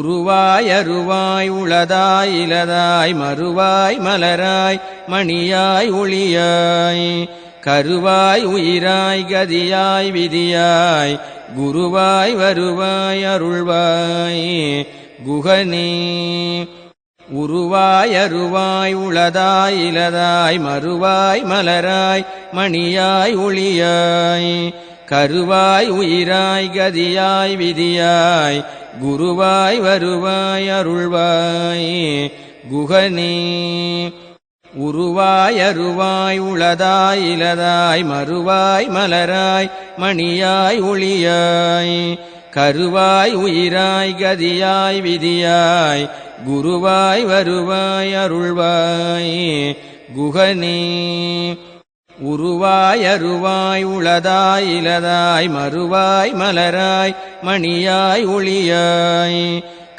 உருவாய் அருவாய் உளதாய் இலதாய் மறுவாய் மலராய் மணியாய் ஒளியாய் கருவாய் உயிராய் கதியாய் விதியாய் குருவாய் வருவாய் அருள்வாய் குகனே. உருவாய் அருவாய் உளதாய் இலதாய் மறுவாய் மலராய் மணியாய் ஒளியாய் கருவாய் உயிராய் கதியாய் விதியாய் குருவாய் வருவாய் அருள்வாய் குகனே. உருவாய் அருவாய் உளதாய் இலதாய் மறுவாய் மலராய் மணியாய் ஒளியாய் கருவாய் உயிராய் கதியாய் விதியாய் குருவாய் வருவாய் அருள்வாய் குகனே. உருவாய் அருவாய் உளதாய் இலதாய் மறுவாய் மலராய் மணியாய் ஒளியாய்